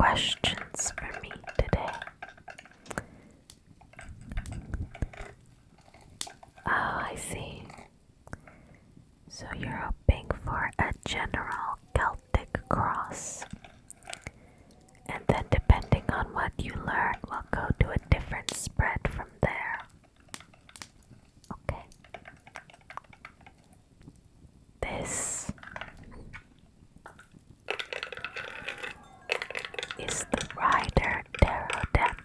questions for me today. Oh, I see. So you're hoping for a general Celtic cross. And then depending on what you learn, we'll go to a different spread from there. Okay. This is the Rider Tarot deck.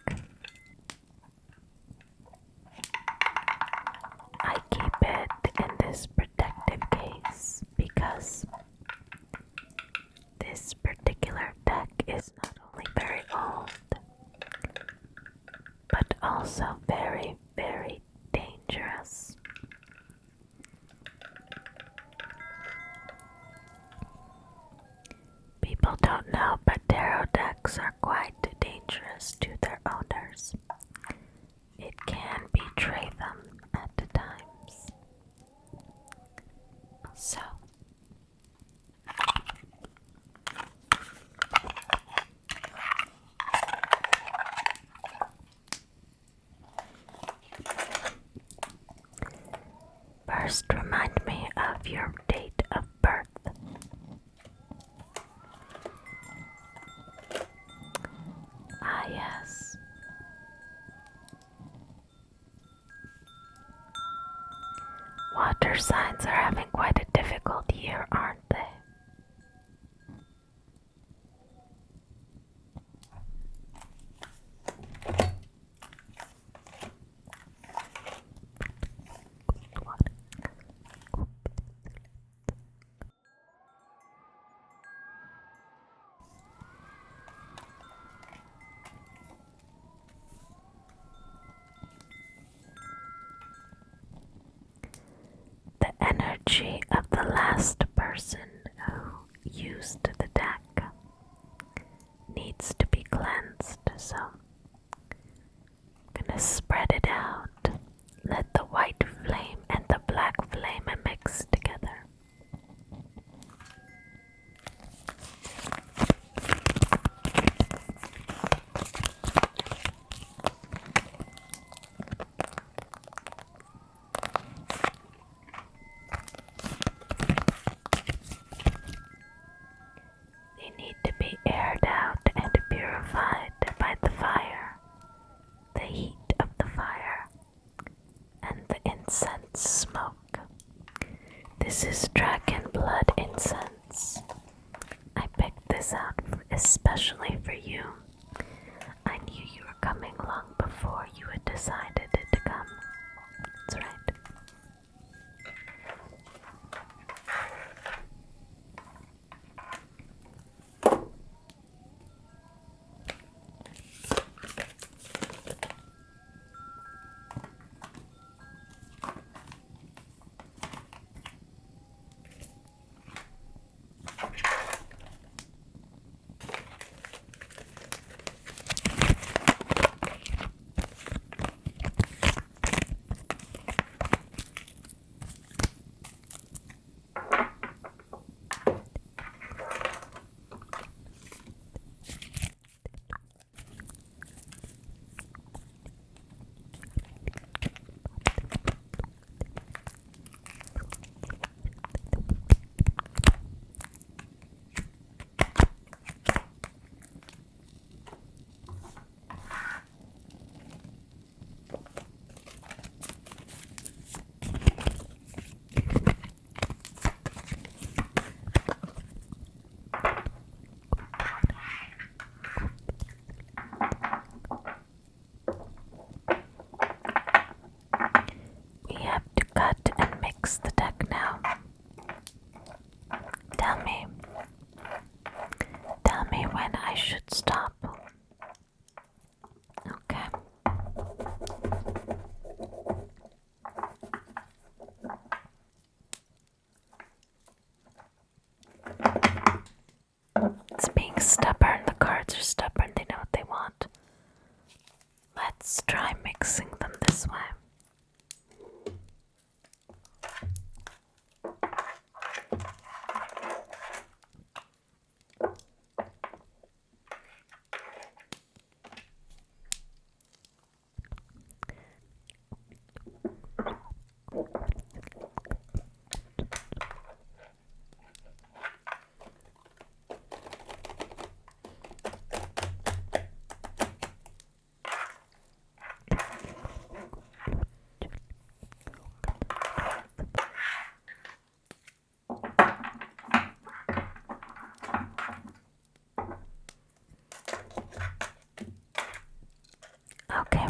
I keep it in this protective case because this particular deck is not only very old, but also very, very dangerous. People don't know, but tarot decks are quite dangerous to their owners. It can betray them at times. So, first remind me of your date of birth. Ah, yes. Water signs are having quite a difficult year, aren't they? The energy of the last person who used the deck needs to be cleansed, so I'm gonna spread it out. Let the white flame and the black flame mix together. They need to be aired out and purified by the fire, the heat of the fire, and the incense smoke. This is dragon blood incense. I picked this out especially for you. I knew you were coming long before you had decided to come. That's right.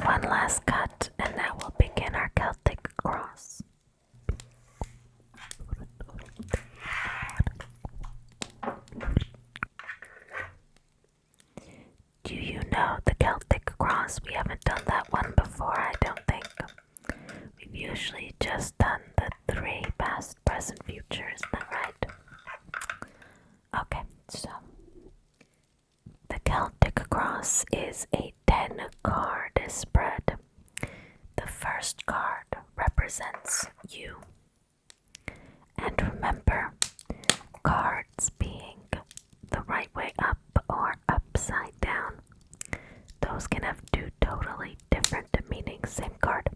one last cut, and now we'll begin our Celtic cross. Do you know the Celtic cross? We haven't done that one before, I don't think. We've usually just done the 3 past, present, future, isn't that right? Okay, so the Celtic cross is a 10-card spread. The first card represents you. And remember, cards being the right way up or upside down, those can have 2 totally different meanings. Same card,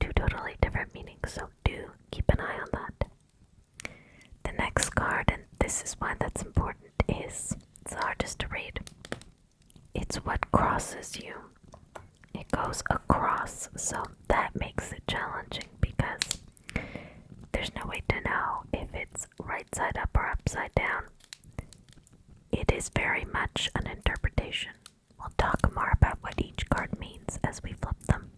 2 totally different meanings, so do keep an eye on that. The next card, and this is why that's important, is it's the hardest to read. It's what crosses you. It goes across, so that makes it challenging because there's no way to know if it's right side up or upside down. It is very much an interpretation. We'll talk more about what each card means as we flip them.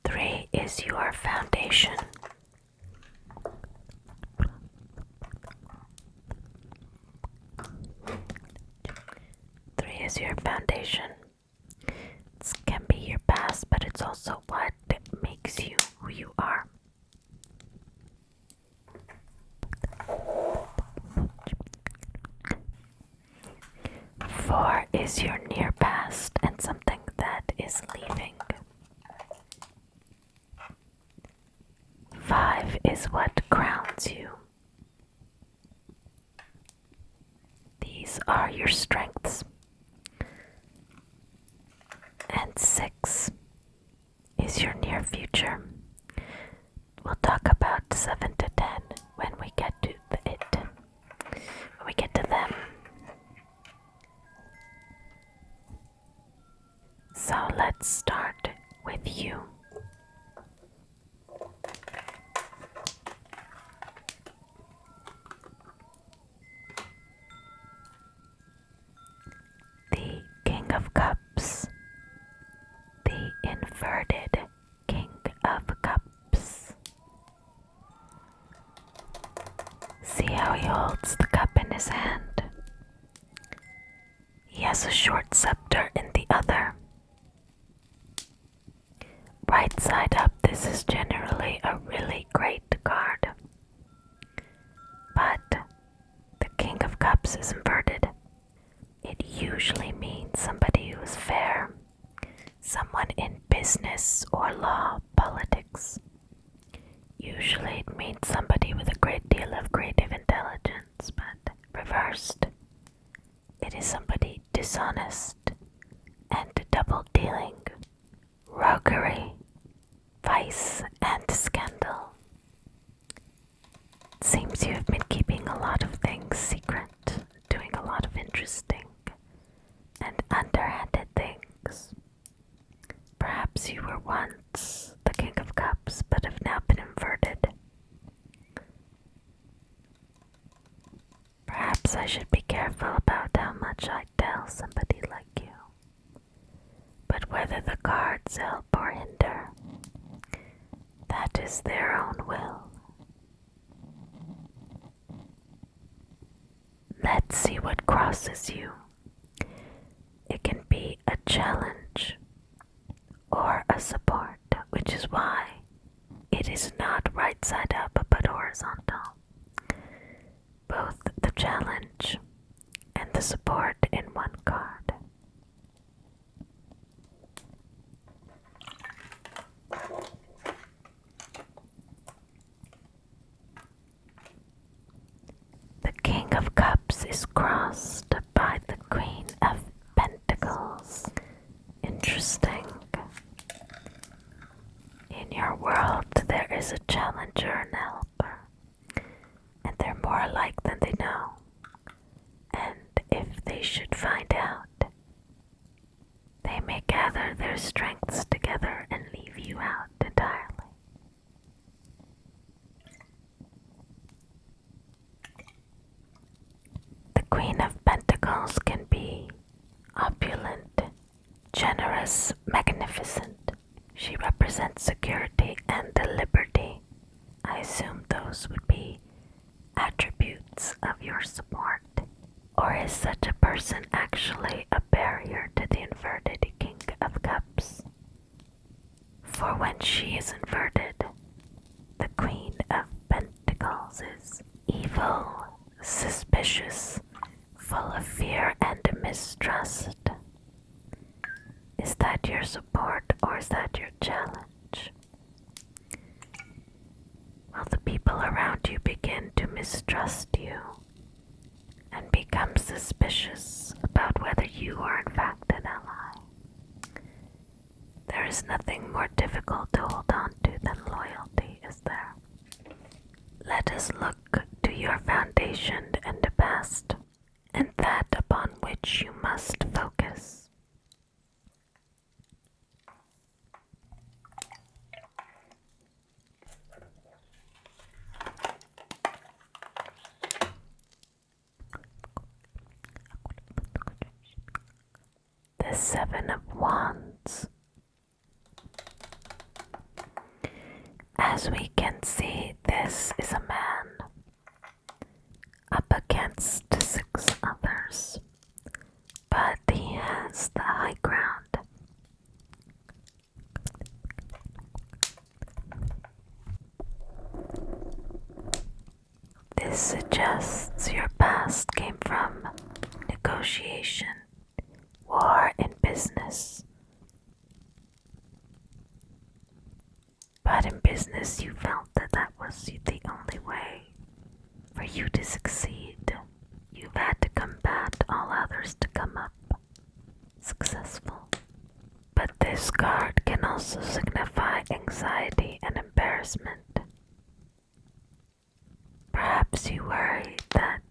3 is your foundation. 3 is your foundation. This can be your past, but it's also what makes you who you are. 4 is your near past and something that is leaving. 5 is what grounds you. These are your strengths. And 6 is your near future. We'll talk about 7 to 10 when we get to when we get to them. So let's start with you. The King of Cups. The inverted King of Cups. See how he holds the cup in his hand? He has a short scepter in the other. Right side up, this is generally a really great card. But the King of Cups is inverted. It usually means somebody who is fair, someone in business or law, politics. Usually it means somebody with a great deal of creative intelligence, but reversed, it is somebody dishonest and double-dealing, roguery, vice, and scandal. It seems you have been keeping a lot of things secret, doing a lot of interesting and underhanded things. Perhaps you were once the King of Cups, but have now been inverted. Perhaps I should be careful about how much I tell somebody like you. But whether the cards help or hinder, that is their own will. Let's see what crosses you. It can be a challenge or a support, which is why it is not right side up but horizontal. Both the challenge and the support in one card. The King of Cups is crossed by the Queen of Pentacles. Interesting. In your world, there is a challenger and a helper, and they're more alike than they know. And if they should find out, they may gather their strengths together and leave you out entirely. The Queen of Pentacles can be opulent generous, magnificent. She represents security and liberty. I assume those would be attributes of your support. Or is such a person actually a barrier to the inverted King of Cups? For when she is inverted, the Queen of Pentacles is evil, suspicious, full of fear and mistrust. Is that your support or is that your challenge? Will the people around you begin to mistrust you and become suspicious about whether you are in fact an ally? There is nothing more difficult to hold on to than loyalty, is there? Let us look to your foundation and the past, and that upon which you must focus. The Seven of Wands. As we can see, this is a man up against 6 others, but he has the high ground. This suggests your past came from negotiation, war in business. But in business you felt that that was the only way for you to succeed. You've had to combat all others to come up successful. But this card can also signify anxiety and embarrassment. Perhaps you worry that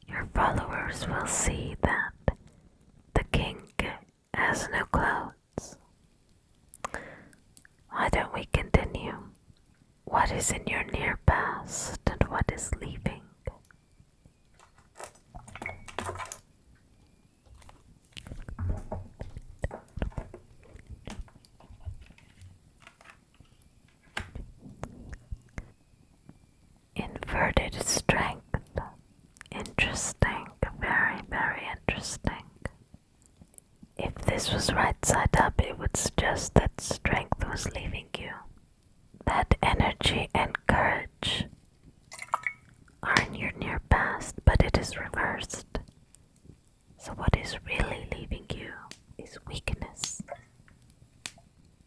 your followers will see that the king has no clothes. Why don't we continue? What is in your near past and what is leaving? Inverted strength. Interesting. Very, very interesting. If this was right side up, it would suggest that strength was leaving you. That energy and courage are in your near past, but it is reversed. So what is really leaving you is weakness,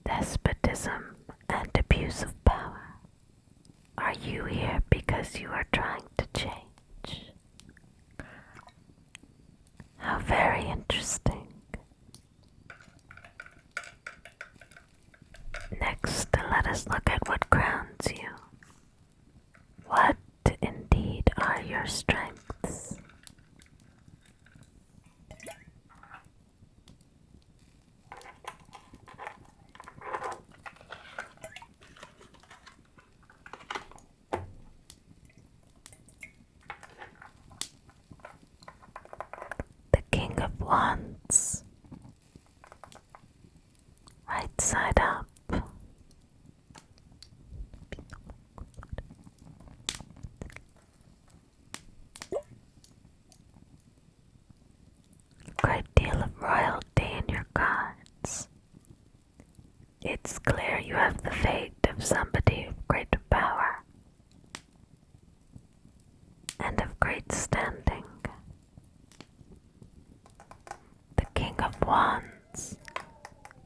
despotism, and abuse of power. Are you here because you are trying to change? How very interesting. Next, let us look at what grounds you. What indeed are your strengths? The King of Wands. Right side up. Great deal of royalty in your cards. It's clear you have the fate of somebody of great power and of great standing. The King of Wands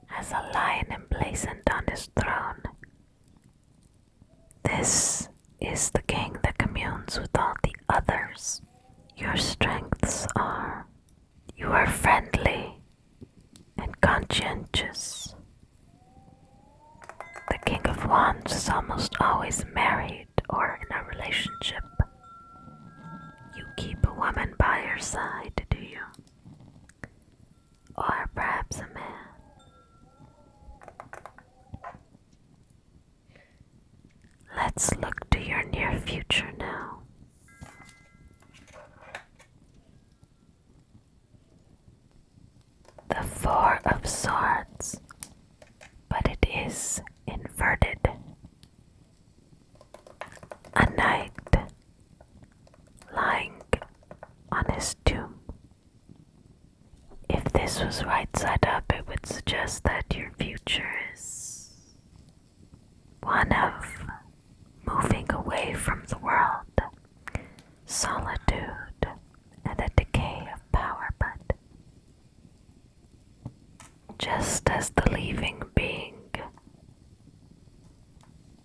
has a lion emblazoned on his throne. This is the king that communes with all the others. Your strengths are: you are friendly and conscientious. The King of Wands is almost always married or in a relationship. You keep a woman by your side, do you? Or perhaps a man. Let's look to your near future now. The this was right side up, it would suggest that your future is one of moving away from the world, solitude, and a decay of power, but just as the leaving being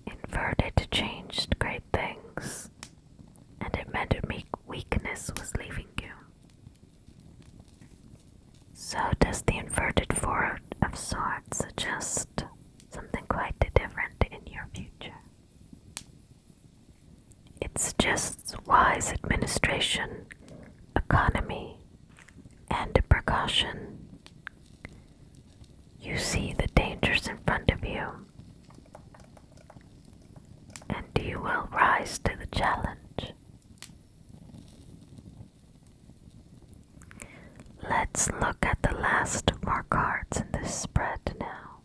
inverted changed great things, and it meant weakness was leaving you, so does the inverted Four of Swords suggest something quite different in your future. It suggests wise administration, economy, and precaution. You see the dangers in front of you, and you will rise to the challenge. Let's look at the last 4 cards in this spread now.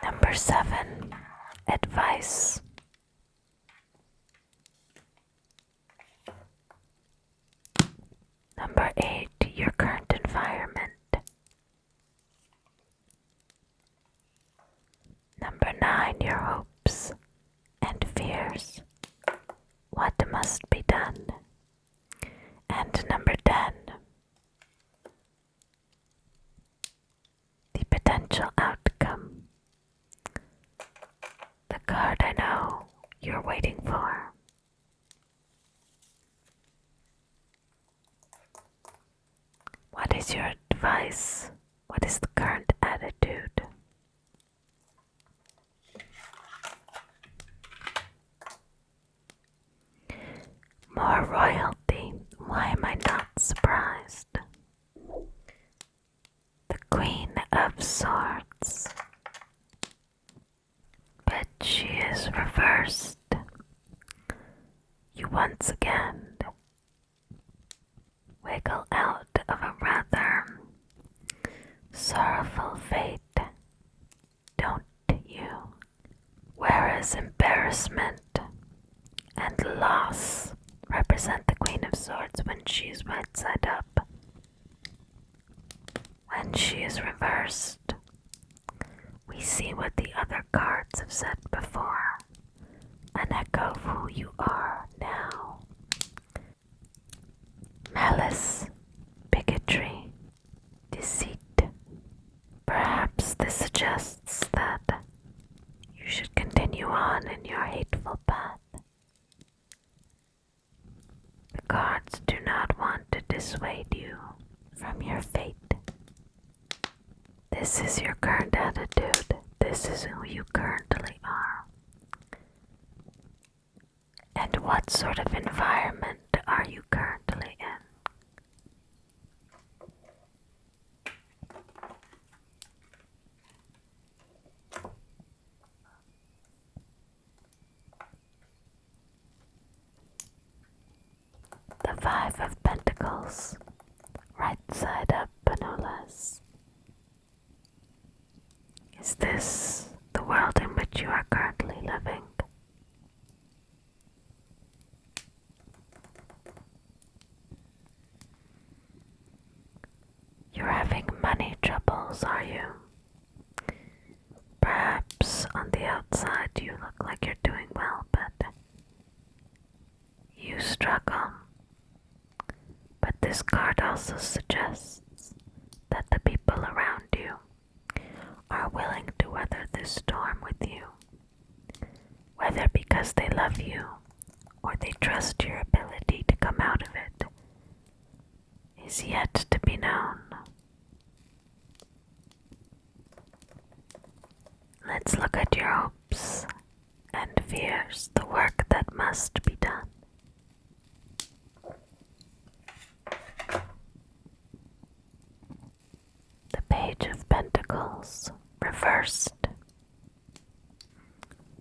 Number 7, advice. Number 8, your current environment. Number 9, your hopes and fears. What must be done? And number 10, the potential outcome. The card I know you're waiting for. What is your advice? What is the current attitude? More royalty. Why am I not surprised? The Queen of Swords. But she is reversed. You once again wiggle out of a rather sorrowful fate, don't you? Whereas embarrassment and loss represent the Queen of Swords when she is right side up. When she is reversed, we see what the other cards have said before, an echo of who you are now. Malice, bigotry, deceit. Perhaps this suggests that you should continue on in your hateful path. The cards do not want to dissuade you from your fate. This is your current attitude. This is who you currently are. And what sort of environment are you currently in? The Five of Pentacles, right side up, no less. Is this the world in which you are currently living? You're having money troubles, are you? Perhaps on the outside you look like you're doing well, but you struggle. But this card also suggests that the people around you are willing to weather this storm with you, whether because they love you or they trust your ability to come out of it, is yet to be known. Let's look at your hopes and fears, the work that must be done. The Page of Pentacles, reversed.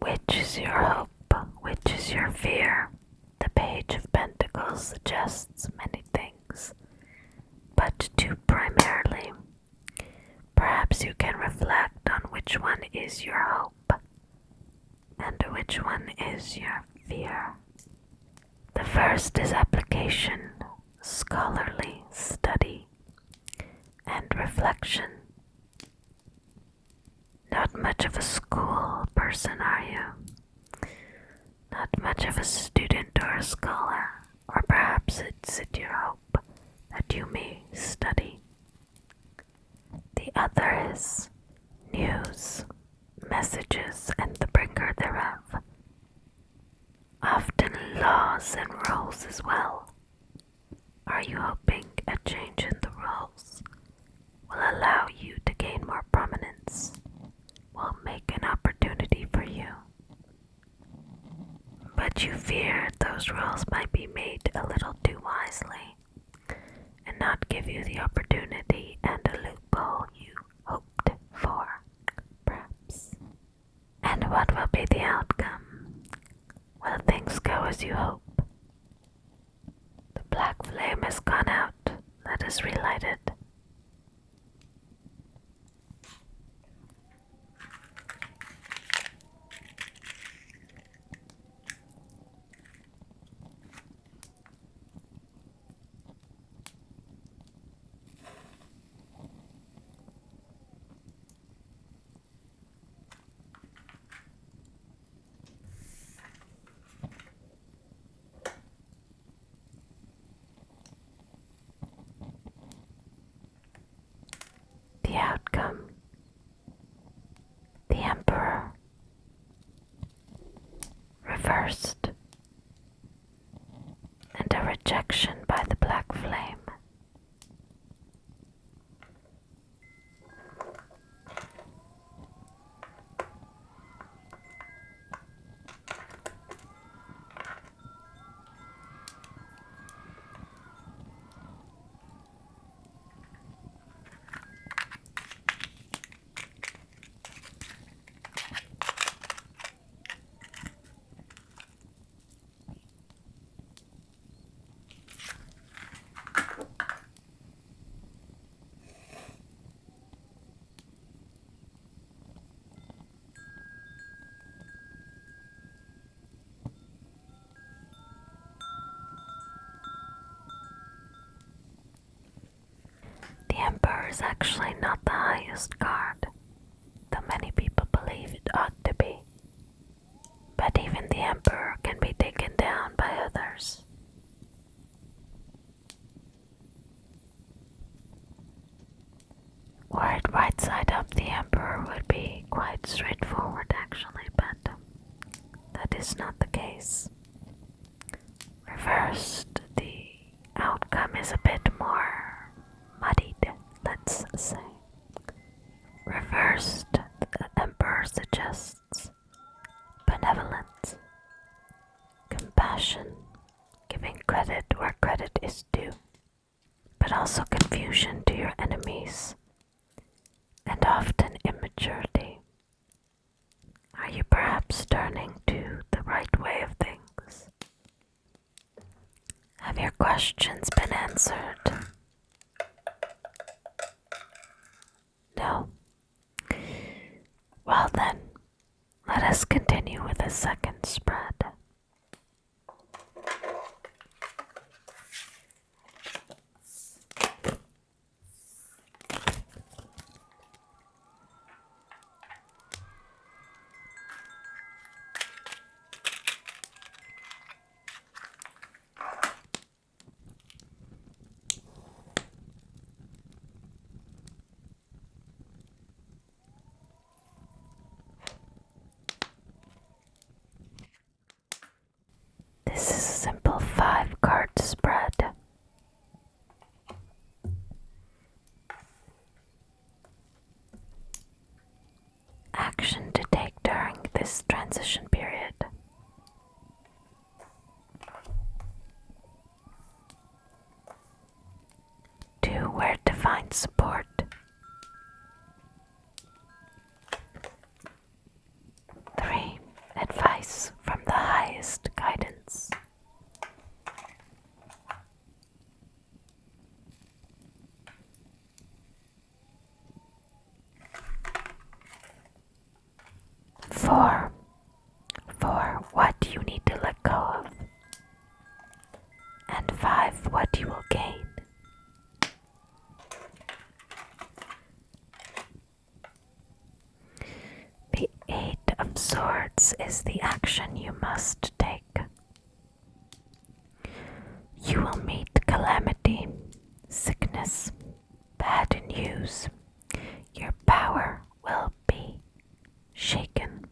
Which is your hope? Which is your fear? The Page of Pentacles suggests many things, but two primarily. Perhaps you can reflect on which one is your hope and which one is your fear. The first is application, scholarly study, and reflection. Not much of a school person, are you? Not much of a student or a scholar, or perhaps it's your hope that you may study. The other is news, messages, and the bringer thereof. Often laws and rules as well. Are you hoping a change in the rules will allow you to gain more prominence, will make an opportunity for you? But you fear those rules might be made a little too wisely and not give you the opportunity and a loophole you hoped for, perhaps. And what will be the outcome? Will things go as you hope? The black flame has gone out. Let us relight it. The outcome. The Emperor. Reversed. And a rejection by the black flame. The Emperor is actually not the highest card, though many people believe it ought to be. But even the Emperor can be taken down by others. Were it right side up, the Emperor would be quite straightforward actually, but that is not the case. Reversed, the outcome is a bit more muddied, let's say. Reversed, the Emperor suggests benevolence, compassion, giving credit where credit is due, but also confusion to your enemies, and often immaturity. Are you perhaps turning to the right way of things? Have your questions been answered? No? Well then, let us continue with the second spread. This is a simple 5-card spread. Action to take during this transition period. Two, where to find support. 3, advice from the highest guidance. 4. 4. What you need to let go of. And 5. What you will gain. The 8 of Swords is the action you must take. You will meet calamity, sickness, bad news. Your power will be shaken.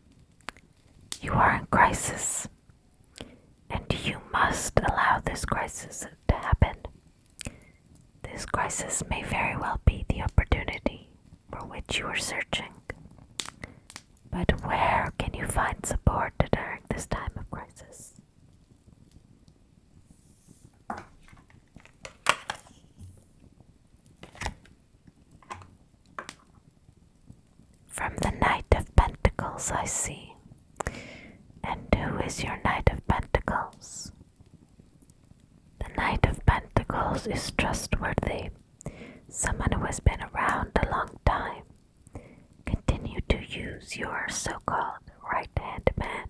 You are in crisis, and you must allow this crisis to happen. This crisis may very well be the opportunity for which you are searching. But where can you find support during this time of crisis? From the Knight of Pentacles I see. And who is your Knight of Pentacles? The Knight of Pentacles is trustworthy, someone who has been around a long time. Continue to use your so-called right-hand man,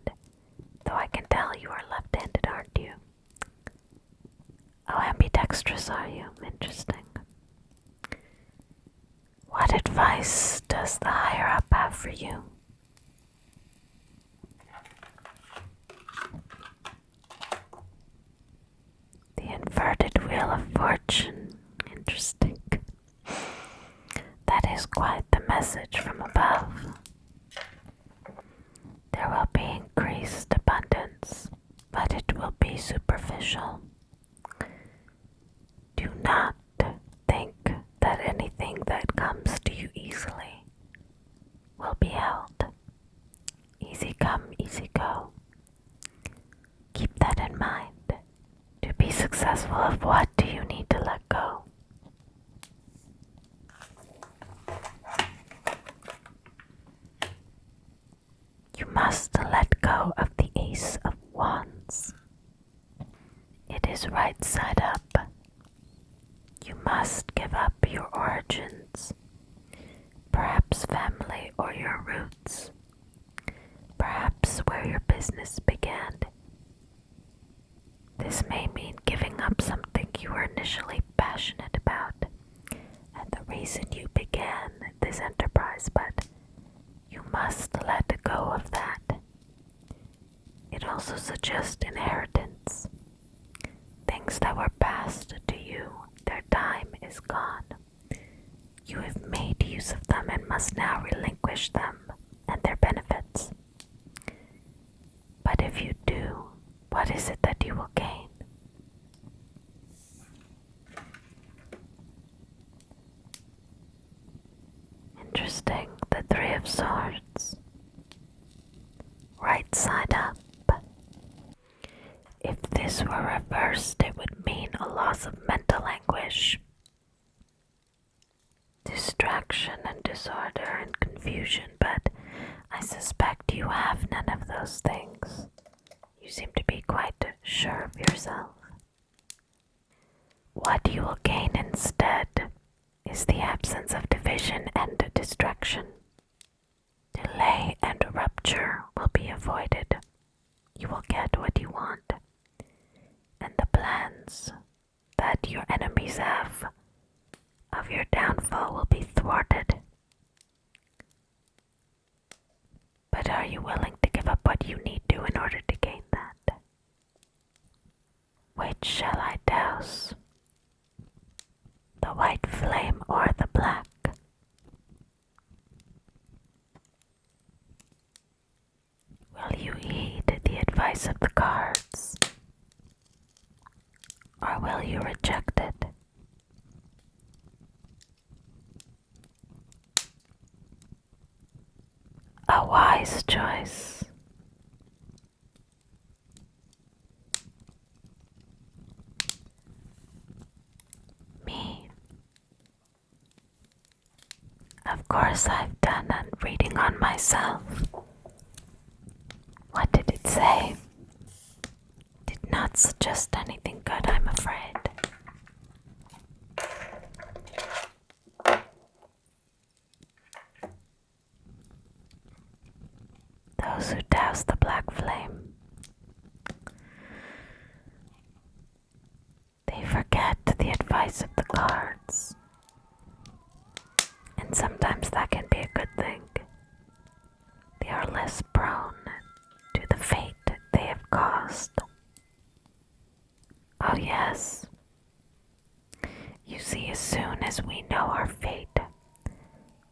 though I can tell you are left-handed, aren't you? Oh, ambidextrous are you? Interesting. What advice does the higher-up have for you? The inverted wheel of fortune. Interesting. That is quite the message from above. There will be increased abundance, but it will be superficial. Do not think that anything that comes to you easily will be held. Easy come, easy go. Keep that in mind. To be successful, of what do you need to let go? You must let go of the Ace of Wands. It is right side up. You must give up your origins, perhaps family or your roots, perhaps where your business began. This may mean giving up something you were initially passionate about and the reason you began this enterprise, but you must let go of that. It also suggests inheritance. Things that were passed to you, their time is gone. You have made use of them and must now relinquish them and their benefits. But if you do, what is it that you will gain? Interesting, the 3 of Swords. Right side up. If this were reversed, it would mean a loss of mental anguish, distraction and disorder and confusion, but I suspect you have none of those things. You seem to be quite sure of yourself. What you will gain instead is the absence of division and distraction. Delay and rupture will be avoided. You will get what you want, and the plans that your enemies have of your downfall will be thwarted. But are you willing to give up what you need to in order to gain that? Which shall I douse? The white flame or the black? Will you heed the advice of the cards? Or will you reject it? A wise choice. Me. Of course I've done a reading on myself. What did it say? Did not suggest anything good, I'm afraid. those who douse the black flame. They forget the advice of the cards, and sometimes that can be a good thing. They are less prone to the fate they have caused. Oh yes, you see, as soon as we know our fate,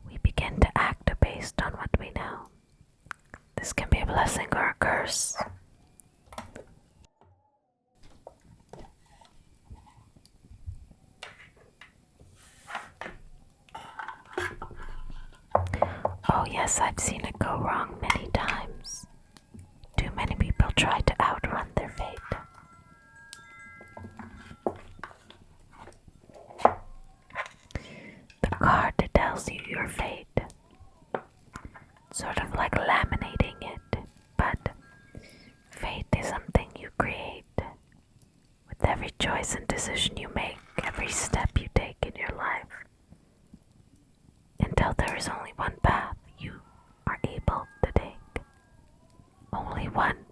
we begin to act based on what we know. This can be a blessing or a curse. Oh yes, I've seen it go wrong many times. Too many people try to outrun their fate. The card tells you your fate, sort of like laminating it, but fate is something you create with every choice and decision you make, every step you take in your life. Until there is only one path you are able to take. Only one.